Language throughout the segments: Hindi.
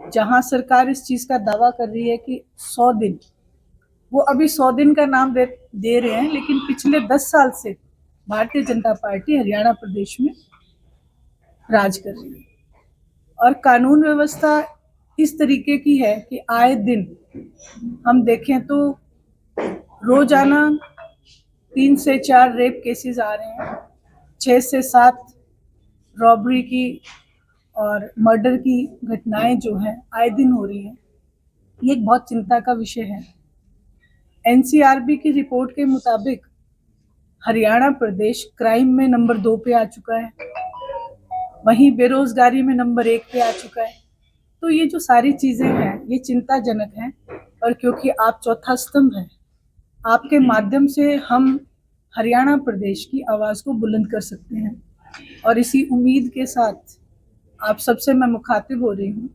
जहां सरकार इस चीज का दावा कर रही है कि 100 दिन, वो अभी 100 दिन का नाम दे रहे हैं, लेकिन पिछले 10 साल से भारतीय जनता पार्टी हरियाणा प्रदेश में राज कर रही है और कानून व्यवस्था इस तरीके की है कि आए दिन हम देखें तो रोजाना 3 से 4 रेप केसेस आ रहे हैं, 6 से 7 रॉबरी की और मर्डर की घटनाएं जो हैं आए दिन हो रही हैं। ये एक बहुत चिंता का विषय है। एनसीआरबी की रिपोर्ट के मुताबिक हरियाणा प्रदेश क्राइम में नंबर 2 पे आ चुका है, वहीं बेरोजगारी में नंबर 1 पे आ चुका है। तो ये जो सारी चीजें हैं ये चिंताजनक हैं, और क्योंकि आप चौथा स्तंभ हैं, आपके माध्यम से हम हरियाणा प्रदेश की आवाज को बुलंद कर सकते हैं। और इसी उम्मीद के साथ आप सबसे मैं मुखातिब हो रही हूँ,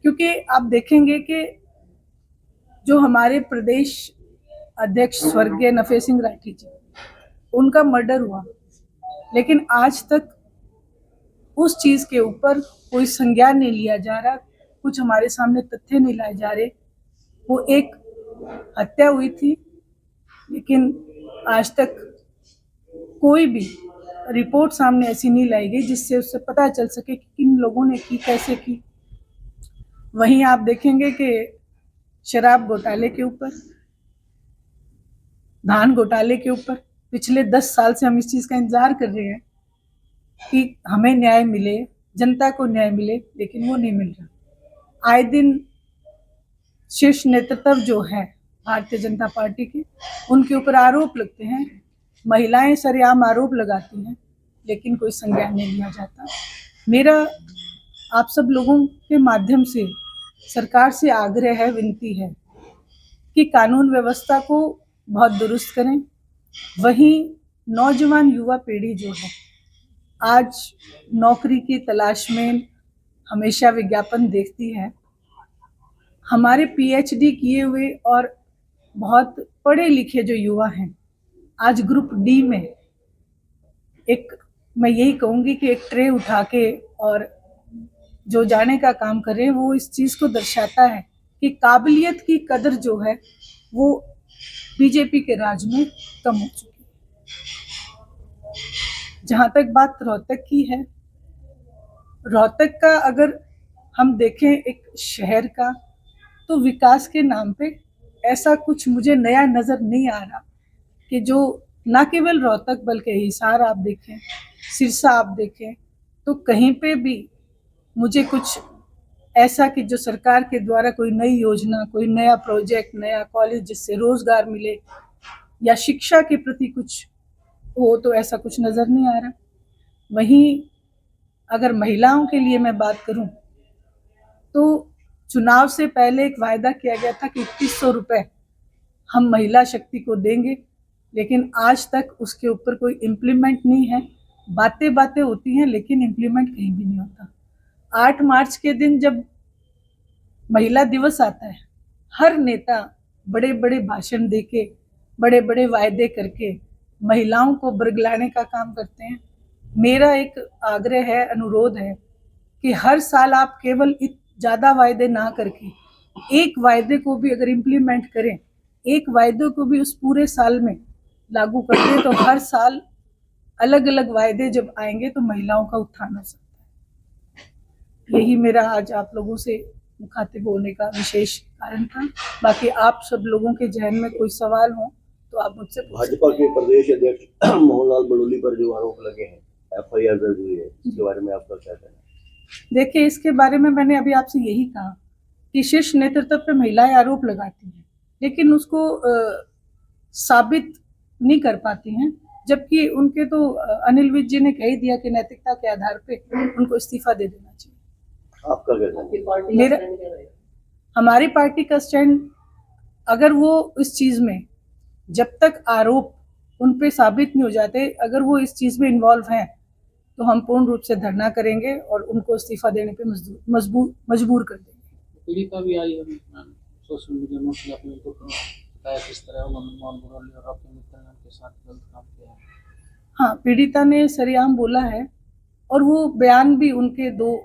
क्योंकि आप देखेंगे कि जो हमारे प्रदेश अध्यक्ष स्वर्गीय नफे सिंह राठी जी, उनका मर्डर हुआ, लेकिन आज तक उस चीज के ऊपर कोई संज्ञान नहीं लिया जा रहा, कुछ हमारे सामने तथ्य नहीं लाए जा रहे। वो एक हत्या हुई थी, लेकिन आज तक कोई भी रिपोर्ट सामने ऐसी नहीं लाई गई जिससे उससे पता चल सके कि किन लोगों ने की, कैसे की। वहीं आप देखेंगे कि शराब घोटाले के ऊपर, धान घोटाले के ऊपर पिछले 10 साल से हम इस चीज का इंतजार कर रहे हैं कि हमें न्याय मिले, जनता को न्याय मिले, लेकिन वो नहीं मिल रहा। आए दिन शीर्ष नेतृत्व जो है भारतीय जनता पार्टी के, उनके ऊपर आरोप लगते हैं, महिलाएं सरेआम आरोप लगाती हैं, लेकिन कोई संज्ञान नहीं लिया जाता। मेरा आप सब लोगों के माध्यम से सरकार से आग्रह है, विनती है कि कानून व्यवस्था को बहुत दुरुस्त करें। वहीं नौजवान युवा पीढ़ी जो है आज नौकरी की तलाश में हमेशा विज्ञापन देखती है। हमारे पीएचडी किए हुए और बहुत पढ़े लिखे जो युवा हैं आज ग्रुप डी में एक, मैं यही कहूँगी कि एक ट्रे उठा के और जो जाने का काम कर रहे हैं, वो इस चीज़ को दर्शाता है कि काबिलियत की कदर जो है वो बीजेपी के राज में कम हो चुकी है। जहाँ तक बात रोहतक की है, रोहतक का अगर हम देखें एक शहर का, तो विकास के नाम पे ऐसा कुछ मुझे नया नज़र नहीं आ रहा कि जो ना केवल रोहतक बल्कि हिसार आप देखें, सिरसा आप देखें, तो कहीं पे भी मुझे कुछ ऐसा कि जो सरकार के द्वारा कोई नई योजना, कोई नया प्रोजेक्ट, नया कॉलेज जिससे रोजगार मिले या शिक्षा के प्रति कुछ हो, तो ऐसा कुछ नज़र नहीं आ रहा। वहीं अगर महिलाओं के लिए मैं बात करूं, तो चुनाव से पहले एक वायदा किया गया था कि 2100 रुपए हम महिला शक्ति को देंगे, लेकिन आज तक उसके ऊपर कोई इम्प्लीमेंट नहीं है। बातें बातें होती हैं, लेकिन इम्प्लीमेंट कहीं भी नहीं होता। 8 मार्च के दिन जब महिला दिवस आता है, हर नेता बड़े बड़े भाषण देके, बड़े बड़े वायदे करके महिलाओं को बरगलाने का काम करते हैं। मेरा एक आग्रह है, अनुरोध है कि हर साल आप केवल ज़्यादा वायदे ना करके एक वायदे को भी अगर इम्प्लीमेंट करें, एक वायदे को भी उस पूरे साल में लागू कर दें, तो हर साल अलग अलग वायदे जब आएंगे तो महिलाओं का उत्थान हो सकता है। यही मेरा आज आप लोगों से मुखातिब होने का विशेष कारण था। बाकी आप सब लोगों के जहन में कोई सवाल हो तो आप मुझसे पूछ सकते हैं। भाजपा के प्रदेश अध्यक्ष मोहनलाल बड़ोली पर जो आरोप लगे हैं, एफआईआर दर्ज हुई है, इसके बारे में आपका क्या कहना है? देखिए, इसके बारे में मैंने अभी आपसे यही कहा कि शीर्ष नेतृत्व पे महिलाएं आरोप लगाती हैं, लेकिन उसको साबित नहीं कर पाती हैं, जबकि उनके तो अनिल विज जी ने कह ही दिया कि नैतिकता के आधार पे उनको इस्तीफा दे देना चाहिए। आपका क्या कहना है? मेरा, हमारी पार्टी का स्टैंड, अगर वो इस चीज में जब तक आरोप उन पे साबित नहीं हो जाते, अगर वो इस चीज में इन्वॉल्व हैं, तो हम पूर्ण रूप से धरना करेंगे और उनको इस्तीफा देने पे मजबूर कर देंगे। पीड़िता भी आई है सोशल मीडिया में कि आपने तो बताया किस तरह उन्होंने मोहन बड़ोली और अपने मित्र के साथ गलत काम किया है। हाँ, पीड़िता ने सरेआम बोला है, और वो बयान भी उनके 2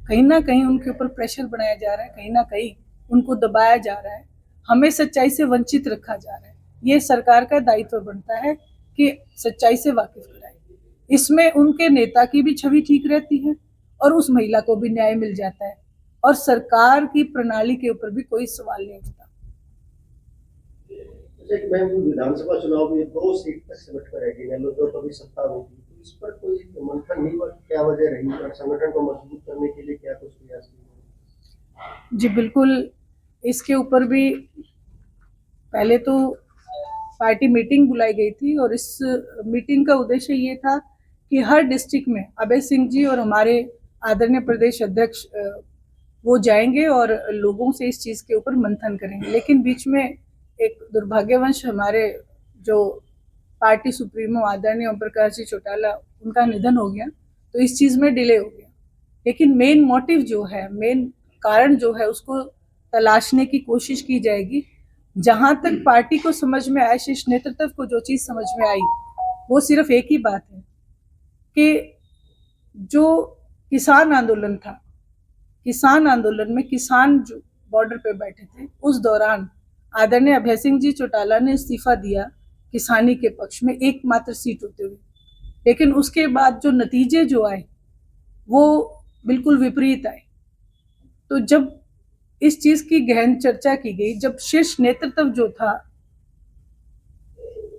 कहीं ना कहीं उनके ऊपर प्रेशर बनाया जा रहा है, कहीं ना कहीं उनको दबाया जा रहा है, हमें सच्चाई से वंचित रखा जा रहा है। ये सरकार का दायित्व बनता है कि सच्चाई से वाकिफ कराए। इसमें उनके नेता की भी छवि ठीक रहती है और उस महिला को भी न्याय मिल जाता है और सरकार की प्रणाली के ऊपर भी कोई सवाल नहीं उठता। जैसे कि मैम विधानसभा चुनाव में 2 सीट तक सिमट कर रह गई है, जो कभी सत्ता में थी, तो इस पर कोई मंथन नहीं हुआ, क्या वजह रही और संगठन को मजबूत करने के लिए क्या कुछ प्रयास किए? जी बिल्कुल, इसके ऊपर भी पहले तो पार्टी मीटिंग बुलाई गई थी और इस मीटिंग का उद्देश्य ये था कि हर डिस्ट्रिक्ट में अभय सिंह जी और हमारे आदरणीय प्रदेश अध्यक्ष वो जाएंगे और लोगों से इस चीज़ के ऊपर मंथन करेंगे। लेकिन बीच में एक दुर्भाग्यवश हमारे जो पार्टी सुप्रीमो आदरणीय ओम प्रकाश जी चौटाला, उनका निधन हो गया, तो इस चीज़ में डिले हो गया। लेकिन मेन मोटिव जो है, मेन कारण जो है, उसको तलाशने की कोशिश की जाएगी। जहां तक पार्टी को समझ में आया, शीर्ष नेतृत्व को जो चीज़ समझ में आई, वो सिर्फ एक ही बात है कि जो किसान आंदोलन था, किसान आंदोलन में किसान जो बॉर्डर पे बैठे थे, उस दौरान आदरणीय अभय सिंह जी चौटाला ने इस्तीफा दिया किसानी के पक्ष में एकमात्र सीट होते हुए। लेकिन उसके बाद जो नतीजे जो आए वो बिल्कुल विपरीत आए। तो जब इस चीज की गहन चर्चा की गई, जब शीर्ष नेतृत्व जो था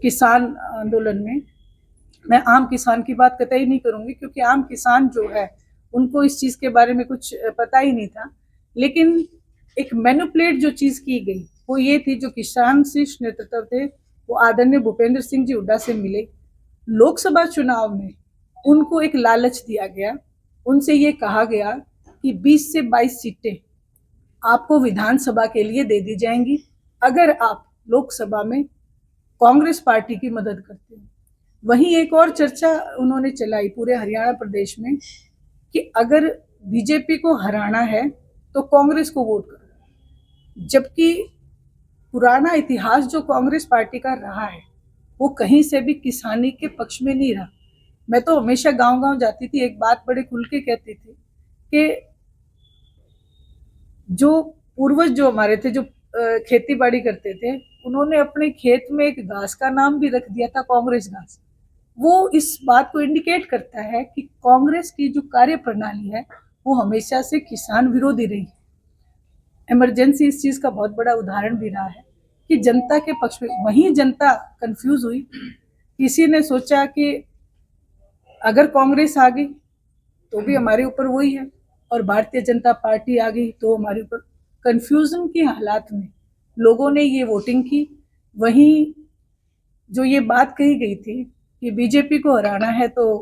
किसान आंदोलन में, मैं आम किसान की बात कतई नहीं करूंगी क्योंकि आम किसान जो है उनको इस चीज के बारे में कुछ पता ही नहीं था, लेकिन एक मैनिपुलेट जो चीज की गई वो ये थी, जो किसान शीर्ष नेतृत्व थे वो आदरणीय भूपेंद्र सिंह जी हुड्डा से मिले। लोकसभा चुनाव में उनको एक लालच दिया गया, उनसे ये कहा गया कि 20 से 22 सीटें आपको विधानसभा के लिए दे दी जाएंगी अगर आप लोकसभा में कांग्रेस पार्टी की मदद करते हैं। वहीं एक और चर्चा उन्होंने चलाई पूरे हरियाणा प्रदेश में कि अगर बीजेपी को हराना है तो कांग्रेस को वोट करो, जबकि पुराना इतिहास जो कांग्रेस पार्टी का रहा है वो कहीं से भी किसानी के पक्ष में नहीं रहा। मैं तो हमेशा गांव-गांव जाती थी, एक बात बड़े खुल के कहती थी कि जो पूर्वज जो हमारे थे, जो खेती बाड़ी करते थे, उन्होंने अपने खेत में एक घास का नाम भी रख दिया था कांग्रेस घास। वो इस बात को इंडिकेट करता है कि कांग्रेस की जो कार्य प्रणाली है वो हमेशा से किसान विरोधी रही। इमरजेंसी इस चीज का बहुत बड़ा उदाहरण भी रहा है कि जनता के पक्ष में, वहीं जनता कंफ्यूज हुई। किसी ने सोचा कि अगर कांग्रेस आ गई तो भी हमारे ऊपर वही है और भारतीय जनता पार्टी आ गई तो हमारे ऊपर, कंफ्यूजन की हालात में लोगों ने ये वोटिंग की। वहीं जो ये बात कही गई थी कि बीजेपी को हराना है तो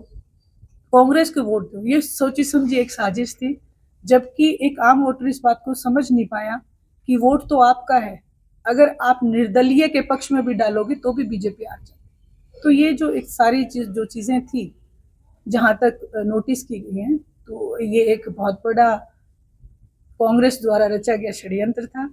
कांग्रेस को वोट दो, ये सोची समझी एक साजिश थी, जबकि एक आम वोटर इस बात को समझ नहीं पाया कि वोट तो आपका है, अगर आप निर्दलीय के पक्ष में भी डालोगे तो भी बीजेपी हार जाएगी। तो ये जो एक सारी चीज जो चीजें थी जहां तक नोटिस की गई हैं, तो ये एक बहुत बड़ा कांग्रेस द्वारा रचा गया षड्यंत्र था,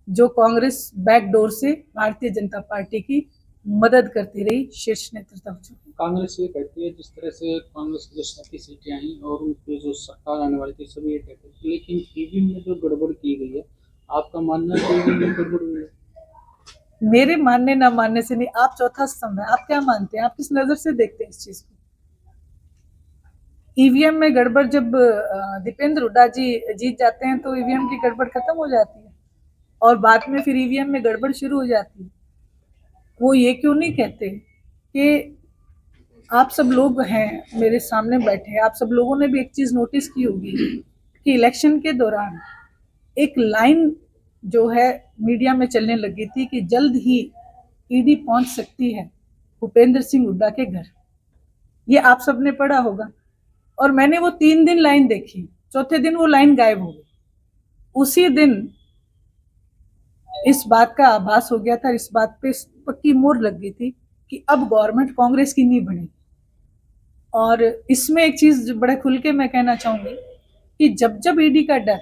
जो कांग्रेस बैकडोर से भारतीय जनता पार्टी की मदद करती रही शीर्ष नेतृत्व। कांग्रेस ये कहती है, जिस तरह से कांग्रेस की जो 37 सीटें आई और उनकी जो सरकार आने वाली थी सभी ये कहते थे, लेकिन ईवीएम में जो गड़बड़ की गई है, आपका मानना है कि ईवीएम में गड़बड़ हुई है? मेरे मानने ना मानने से नहीं, आप चौथा स्तंभ है, आप क्या मानते हैं, आप किस नजर से देखते हैं इस चीज को? ईवीएम में गड़बड़ जब दीपेंद्र हुड्डा जी जीत जाते हैं तो ईवीएम की गड़बड़ खत्म हो जाती है और बाद में फिर ईवीएम में गड़बड़ शुरू हो जाती है। वो ये क्यों नहीं कहते कि आप सब लोग हैं मेरे सामने बैठे, आप सब लोगों ने भी एक चीज नोटिस की होगी कि इलेक्शन के दौरान एक लाइन जो है मीडिया में चलने लगी थी कि जल्द ही ईडी पहुंच सकती है भूपेंद्र सिंह हुड्डा के घर। ये आप सबने पढ़ा होगा और मैंने वो 3 दिन लाइन देखी, चौथे दिन वो लाइन गायब हो गई। उसी दिन इस बात का आभास हो गया था, इस बात पे पक्की मोहर लग गई थी कि अब गवर्नमेंट कांग्रेस की नहीं बनेगी। और इसमें एक चीज बड़े खुल के मैं कहना चाहूंगी कि जब जब ईडी का डर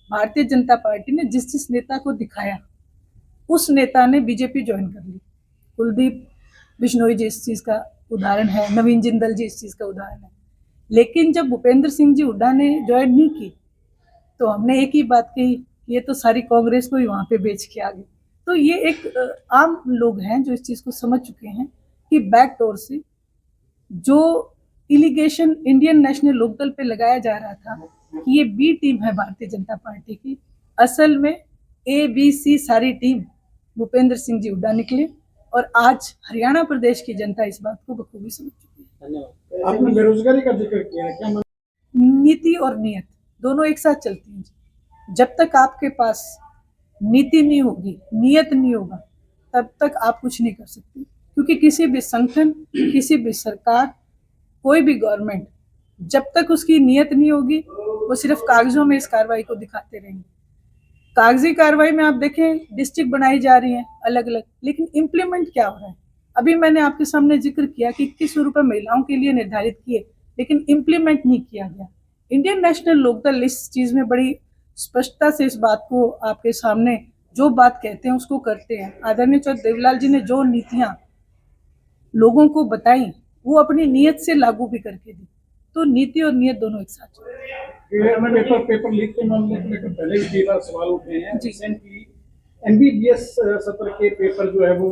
भारतीय जनता पार्टी ने जिस जिस नेता को दिखाया, उस नेता ने बीजेपी ज्वाइन कर ली। कुलदीप बिश्नोई जी इस चीज का उदाहरण है, नवीन जिंदल जी इस चीज का उदाहरण है। लेकिन जब भूपेंद्र सिंह जी हुड्डा ने ज्वाइन नहीं की तो हमने एक ही बात कही, ये तो सारी कांग्रेस को ही वहां पे बेच के आ गए। तो ये एक आम लोग हैं जो इस चीज को समझ चुके हैं कि बैक डोर से जो इलिगेशन इंडियन नेशनल लोकदल पे लगाया जा रहा था कि ये बी टीम है भारतीय जनता पार्टी की, असल में ए बी सी सारी टीम भूपेंद्र सिंह जी हुड्डा निकले। और आज हरियाणा प्रदेश की जनता इस बात को बखूबी समझ चुकी है। धन्यवाद। आपने बेरोजगारी का जिक्र किया है, क्या नीति और नियत दोनों एक साथ चलती हैं। जब तक आपके पास नीति नहीं होगी, नियत नहीं होगा, तब तक आप कुछ नहीं कर सकते। क्योंकि किसी भी संगठन, किसी भी सरकार, कोई भी गवर्नमेंट, जब तक उसकी नियत नहीं होगी, वो सिर्फ कागजों में इस कार्रवाई को दिखाते रहेंगे। कागजी कार्रवाई में आप देखें डिस्ट्रिक्ट बनाई जा रही है अलग अलग, लेकिन इम्प्लीमेंट क्या हो रहा है? अभी मैंने आपके सामने जिक्र किया कि 21 रुपए महिलाओं के लिए निर्धारित किए, लेकिन इम्प्लीमेंट नहीं किया गया। इंडियन नेशनल लोकदल इस चीज में बड़ी स्पष्टता से इस बात को आपके सामने जो बात कहते हैं उसको करते हैं। आदरणीय चौधरी देवीलाल जी ने जो नीतियां लोगों को बताई वो अपनी नियत से लागू भी करके दी। तो नीति और नियत दोनों एक साथ चलते हैं। पेपर लीक के मामले को लेकर पहले भी कई बार सवाल उठे हैं। जी। रिसेंटली एमबीबीएस सत्र के पेपर जो है वो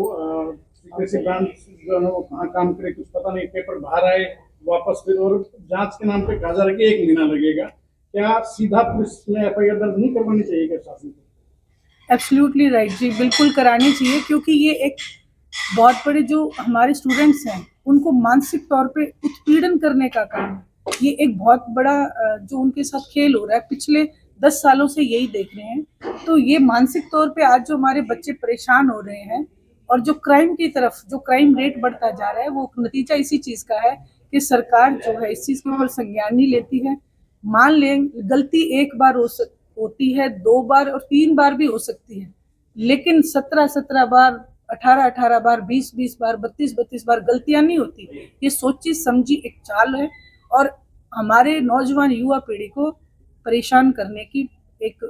सीक्रेसी ब्रांच जो है वो कहाँ काम करे कुछ पता नहीं, पेपर बाहर आए वापस फिर, और जांच के नाम पे कहा जा रहा है कि 1 महीना लगेगा। क्या सीधा पुलिस में एफआईआर दर्ज नहीं करवानी चाहिए क्या शासन को? एब्सोल्युटली राइट जी, बिल्कुल करानी चाहिए। क्योंकि ये एक बहुत बड़े जो हमारे स्टूडेंट्स हैं उनको मानसिक तौर पे उत्पीड़न करने का काम है। ये एक बहुत बड़ा जो उनके साथ खेल हो रहा है, पिछले 10 सालों से यही देख रहे हैं। तो ये मानसिक तौर पे आज जो हमारे बच्चे परेशान हो रहे हैं और जो क्राइम की तरफ, जो क्राइम रेट बढ़ता जा रहा है, वो नतीजा इसी चीज का है कि सरकार जो है इस चीज के ऊपर संज्ञान नहीं लेती है। मान लें गलती एक बार होती है, 2 बार और 3 बार भी हो सकती है, लेकिन 17 बार, 18 बार, 20 बार, 32 बार गलतियां नहीं होती। ये सोची समझी एक चाल है और हमारे नौजवान युवा पीढ़ी को परेशान करने की एक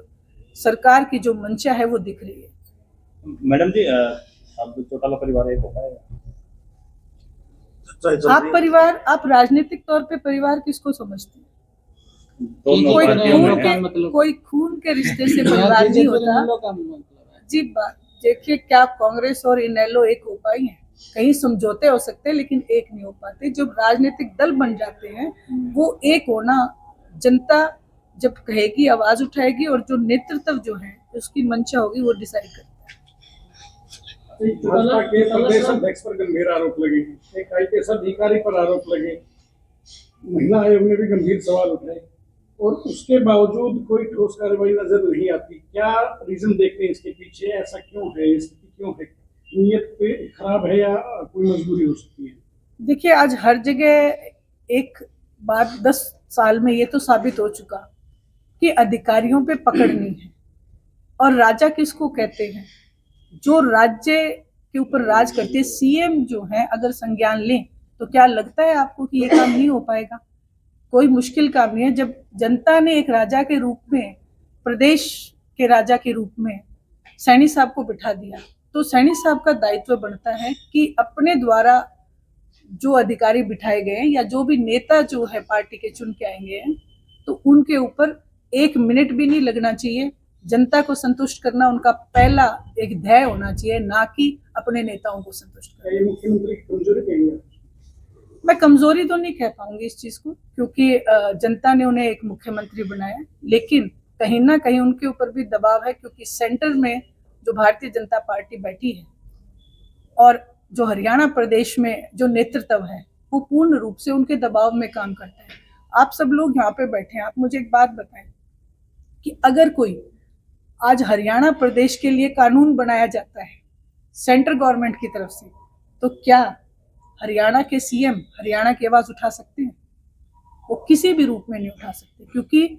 सरकार की जो मंशा है वो दिख रही है। मैडम जी, अब चौटाला परिवार एक होता है। आप परिवार, आप राजनीतिक तौर पे परिवार किसको समझते हैं? दोनों कोई पार्टियों खून में के है। मतलब- कोई खून के रिश्ते से परिवार नहीं होता जी। बात देखिए, क्या कांग्रेस और इनेलो एक हो पाई है? कहीं समझौते हो सकते हैं लेकिन एक नहीं हो पाते। जब राजनीतिक दल बन जाते हैं वो एक होना, जनता जब कहेगी आवाज उठाएगी और जो नेतृत्व जो है उसकी मंशा होगी वो डिसाइड करता है। भाजपा के प्रदेश अध्यक्ष पर गंभीर आरोप लगे, एक आईपीएस अधिकारी पर आरोप लगे, महिला आयोग ने भी गंभीर सवाल उठाए और उसके बावजूद कोई ठोस कार्रवाई नजर नहीं आती। क्या रीजन देखते हैं इसके पीछे? ऐसा क्यों है? स्थिति क्यों है? नीयत पे खराब है या कोई मजबूरी हो सकती है? देखिए, आज हर जगह एक बात 10 साल में ये तो साबित हो चुका कि अधिकारियों पे पकड़ नहीं है। और राजा किसको कहते हैं? जो राज्य के ऊपर राज करते, सीएम जो है, अगर संज्ञान लें तो क्या लगता है आपको कि ये काम नहीं हो पाएगा? कोई मुश्किल काम नहीं है। जब जनता ने एक राजा के रूप में, प्रदेश के राजा के रूप में सैनी साहब को बिठा दिया, तो सैनी साहब का दायित्व बनता है कि अपने द्वारा जो अधिकारी बिठाए गए हैं या जो भी नेता जो है पार्टी के चुन के आएंगे हैं, तो उनके ऊपर 1 मिनट भी नहीं लगना चाहिए। जनता को संतुष्ट करना उनका पहला एक ध्येय होना चाहिए, ना कि अपने नेताओं को संतुष्ट करना। क्या ये मुख्यमंत्री की कमजोरी कहेंगे? मैं कमजोरी तो नहीं कह पाऊंगी इस चीज को, क्योंकि जनता ने उन्हें एक मुख्यमंत्री बनाया, लेकिन कहीं ना कहीं उनके ऊपर भी दबाव है, क्योंकि सेंटर में जो भारतीय जनता पार्टी बैठी है और जो हरियाणा प्रदेश में जो नेतृत्व है वो पूर्ण रूप से उनके दबाव में काम करता है। आप सब लोग यहाँ पे बैठे हैं, आप मुझे एक बात बताएं कि अगर कोई आज हरियाणा प्रदेश के लिए कानून बनाया जाता है सेंट्रल गवर्नमेंट की तरफ से, तो क्या हरियाणा के सीएम हरियाणा की आवाज उठा सकते हैं? वो किसी भी रूप में नहीं उठा सकते, क्योंकि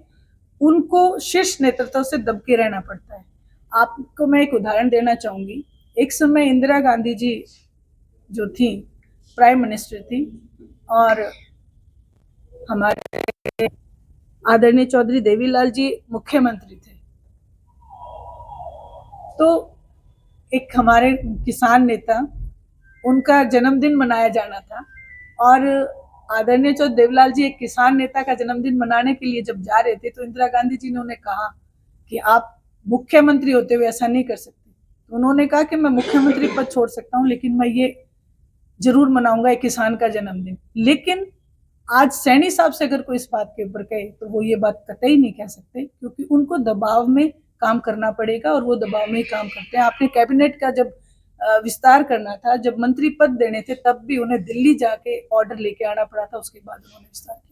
उनको शीर्ष नेतृत्व से दबके रहना पड़ता है। आपको मैं एक उदाहरण देना चाहूंगी। एक समय इंदिरा गांधी जी जो थी प्राइम मिनिस्टर थी और हमारे आदरणीय चौधरी देवीलाल जी मुख्यमंत्री थे। तो एक हमारे किसान नेता, उनका जन्मदिन मनाया जाना था और आदरणीय चौधरी देवलाल जी एक किसान नेता का जन्मदिन मनाने के लिए जब जा रहे थे तो इंदिरा गांधी जी ने उन्हें कहा कि आप मुख्यमंत्री होते हुए ऐसा नहीं कर सकते। तो उन्होंने कहा कि मैं मुख्यमंत्री पद छोड़ सकता हूं, लेकिन मैं ये जरूर मनाऊंगा एक किसान का जन्मदिन। लेकिन आज सैनी साहब से अगर कोई इस बात के ऊपर कहे तो वो ये बात कतई नहीं कह सकते, क्योंकि उनको दबाव में काम करना पड़ेगा और वो दबाव में ही काम करते हैं। आपने कैबिनेट का जब विस्तार करना था, जब मंत्री पद देने थे, तब भी उन्हें दिल्ली जाके ऑर्डर लेके आना पड़ा था, उसके बाद उन्होंने विस्तार किया।